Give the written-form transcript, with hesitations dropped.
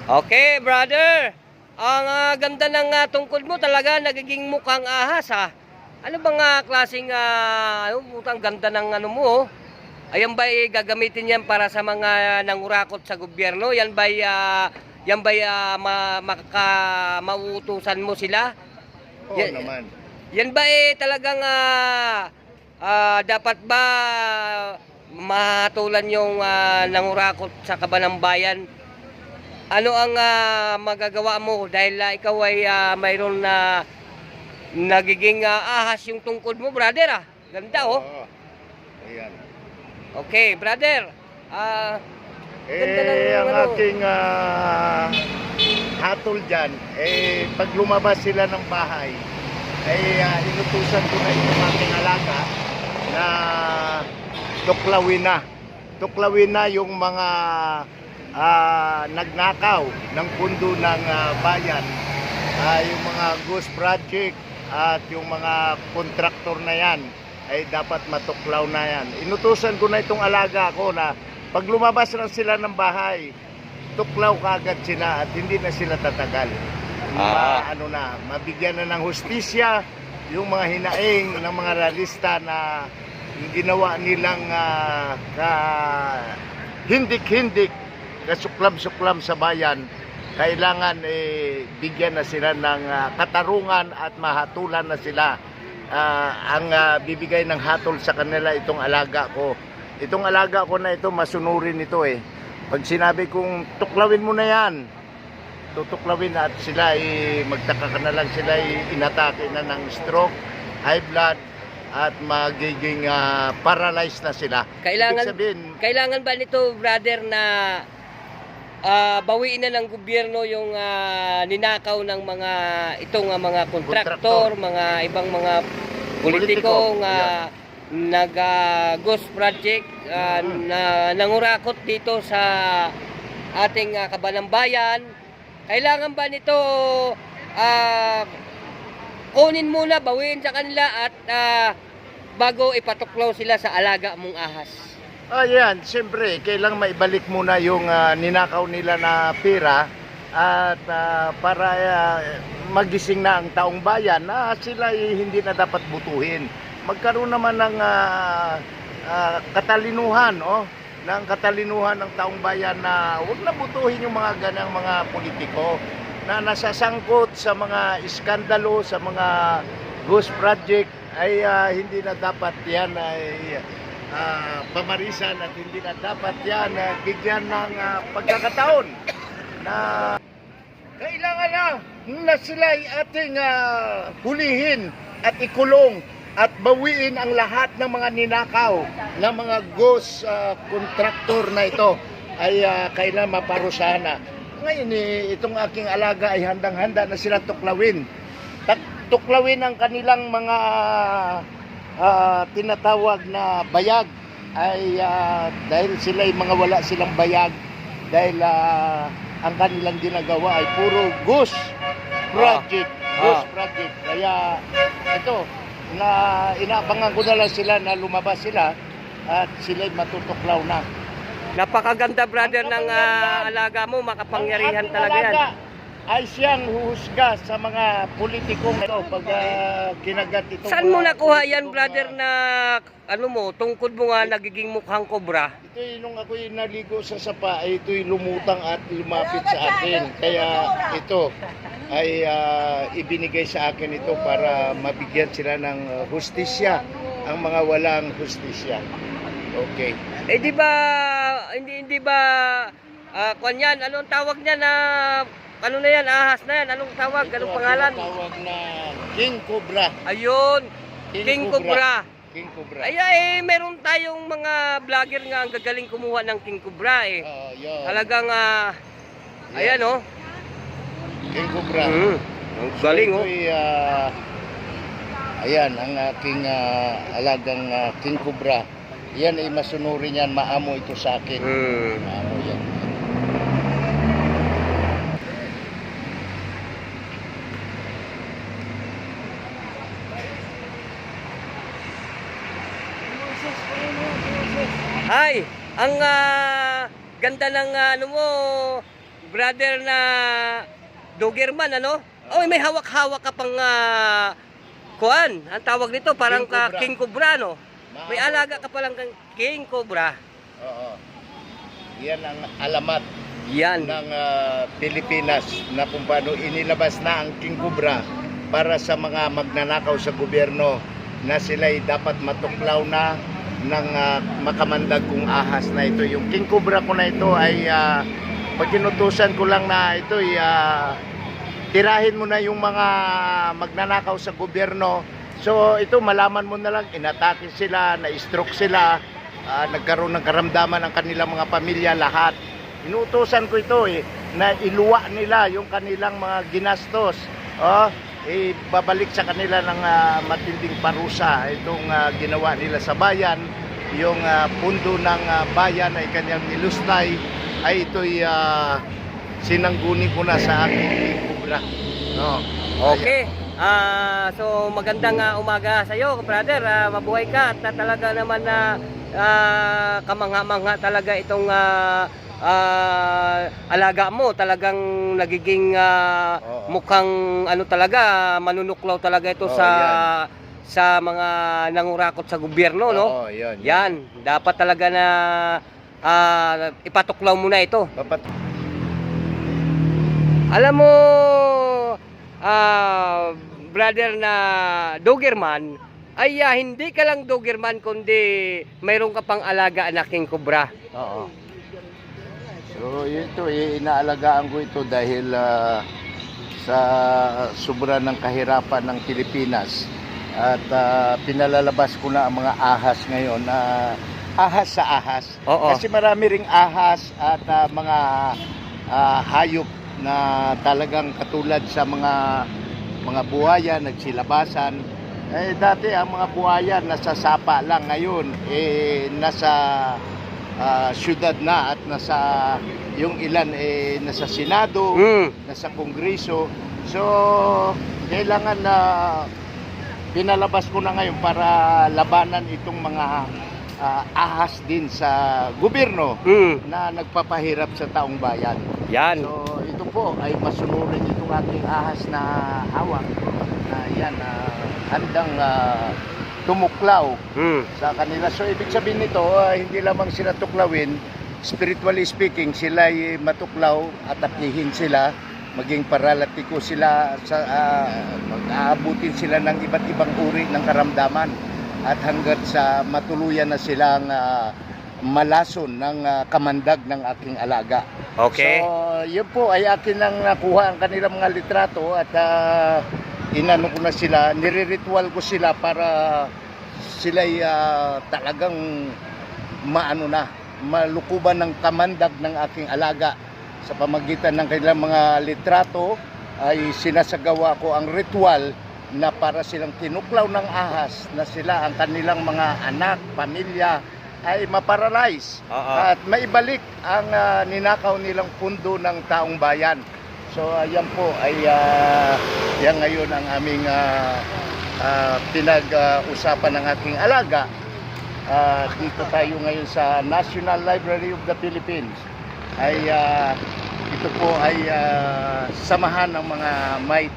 Okay, brother. Ang ganda ng tungkod mo talaga, nagiging mukhang ahas ha. Ano bang klaseng mukhang ganda ng ano mo? Oh? Ayan ba gagamitin yan para sa mga nangurakot sa gobyerno? Mauutusan mo sila? Oo naman. Yan ba talagang dapat ba mahatulan yung nangurakot sa kaban ng bayan? Ano ang magagawa mo dahil ikaw ay mayroon na nagiging ahas yung tungkod mo, brother? Ganda, oh. Oo. Ayan. Okay, brother. Ganda ng Ang ano. aking hatol dyan, pag lumabas sila ng bahay, inutusan ko na yung aking alaga na tuklawin na yung mga nagnakaw ng pundo ng bayan, yung mga ghost project at yung mga kontraktor na yan ay dapat matuklaw na yan. Inutusan ko na itong alaga ko na pag lumabas na sila ng bahay, tuklaw kagad sila at hindi na sila tatagal. Mabigyan na ng hustisya yung mga hinaing ng mga realista na ginawa nilang hindik-hindik, kasuklam-suklam sa bayan. Kailangan bigyan na sila ng katarungan at mahatulan na sila. Ang bibigay ng hatol sa kanila itong alaga ko. Itong alaga ko na ito, masunurin ito eh. Pag sinabi kong tuklawin mo na yan, tutuklawin na at sila magtaka ka na lang sila inatake na ng stroke, high blood at magiging paralyzed na sila. Kailangan ba nito, brother, na bawiin na ng gobyerno yung ninakaw ng mga mga kontraktor, mga ibang mga politikong nag-ghost project na nangurakot dito sa ating kaban ng bayan? Kailangan ba nito kunin muna, bawiin sa kanila at bago ipatuklaw sila sa alaga mong ahas? Ayan, siyempre, kailangan maibalik muna yung ninakaw nila na pera at para magising na ang taong bayan na sila hindi na dapat butuhin. Magkaroon naman ng katalinuhan, ng katalinuhan ng taong bayan na huwag na butuhin yung mga ganang mga politiko na nasasangkot sa mga iskandalo, sa mga ghost project ay hindi na dapat yan ay pamarisan at hindi na dapat yan bigyan ng pagkakataon na kailangan na sila ay ating hulihin at ikulong at bawiin ang lahat ng mga ninakaw ng mga ghost contractor na ito ay kailangan maparusahan na. Ngayon itong aking alaga ay handang-handa na sila tuklawin. Tuklawin ang kanilang mga tinatawag na bayag ay dahil sila ay mga wala silang bayag dahil ang kanilang ginagawa ay puro ghost project. Kaya ito na inaabangan ko na lang sila na lumabas sila at sila ay matutuklaw na. Napakaganda, brother, ng alaga mo. Makapangyarihan talaga yan. Ay siyang huhusga sa mga politikong ito pag kinagat ito. Saan mo nakuha yan, brother, na tungkod mo nga nagiging mukhang kobra? Ito nung ako'y naligo sa sapa, ito'y lumutang at lumapit sa akin. Kaya ito ay ibinigay sa akin ito para mabigyan sila ng hustisya, ang mga walang hustisya. Okay. Di ba, hindi ba, kanyan, anong tawag niya na, ano na yan, ahas na yan, anong tawag, anong pangalan? Tawag na King Cobra. Ayun, King Cobra. King Cobra. Ay, meron tayong mga vlogger nga ang gagaling kumuha ng King Cobra eh. Talagang, ayan oh. King Cobra. Ang galing oh. Ayan, ang aking alagang King Cobra. Yan ay masunurin yan, maamo ito sa akin. Maamo yan. Ay, ang ganda ng brother na Dogerman, ano? Oh, may hawak-hawak ka pang kuan. Ang tawag nito parang King Cobra. King Cobra, no? May Mahaba. alaga ka palang kang King Cobra. Oo. Yan ang alamat Yan. ng Pilipinas na kung paano inilabas na ang King Cobra para sa mga magnanakaw sa gobyerno na sila'y dapat matuklaw na ng makamandag kong ahas na ito. Yung King Cobra ko na ito ay pagkinutusan ko lang na ito ay tirahin mo na yung mga magnanakaw sa gobyerno. So ito malaman mo na lang, inatake sila, na-stroke sila, nagkaroon ng karamdaman ang kanilang mga pamilya, lahat. Inuutosan ko ito na iluwa nila yung kanilang mga ginastos. Babalik sa kanila ng matinding parusa itong ginawa nila sa bayan. Yung pundo ng bayan ay kanyang nilustay, ay ito'y sinangguni ko na sa aking King Cobra. No. Okay. So magandang umaga sa iyo, brother. Mabuhay ka at talaga naman na kamangha-mangha talaga itong alaga mo. Talagang nagiging Oo. mukhang ano talaga, manunuklaw talaga ito Oo, sa mga nangurakot sa gobyerno, no? Oo, yan. Yan, dapat talaga na ipatuklaw mo na ito. Alam mo, brother na Dogerman, ay hindi ka lang Dogerman kundi mayroon ka pang alaga na King Cobra. Oo. So ito, inaalagaan ko ito dahil sa sobra ng kahirapan ng Pilipinas at pinalalabas ko na ang mga ahas ngayon na ahas sa ahas. Oo. Kasi marami ring ahas at mga hayop na talagang katulad sa mga buhaya nagsilabasan. Dati ang mga buhaya nasa sapa lang, ngayon nasa syudad na at nasa yung ilan nasa Senado, nasa Kongreso. So kailangan na pinalabas ko na ngayon para labanan itong mga ahas din sa gobyerno na nagpapahirap sa taong bayan. Yan. So ito po ay masunurin itong aking ahas na hawak na yan, handang tumuklaw sa kanila. So ibig sabihin nito, hindi lamang sila tuklawin, spiritually speaking, sila ay matuklaw at apihin sila, maging paralatiko sila, mag-aabutin sila ng iba't ibang uri ng karamdaman at hanggat sa matuluyan na silang malason ng kamandag ng aking alaga. Okay. So yun po ay akin lang nakuha ang kanilang mga litrato at inano ko na sila, nire-ritual ko sila para sila'y talagang malukuban ng kamandag ng aking alaga. Sa pamagitan ng kanilang mga litrato ay sinasagawa ko ang ritual na para silang tinuklaw ng ahas na sila, ang kanilang mga anak, pamilya ay maparalyze at maibalik ang ninakaw nilang pundo ng taong bayan. So yan po ay yan ngayon ang aming pinag-usapan ng aking alaga. Dito tayo ngayon sa National Library of the Philippines. Ay ito po ay samahan ng mga may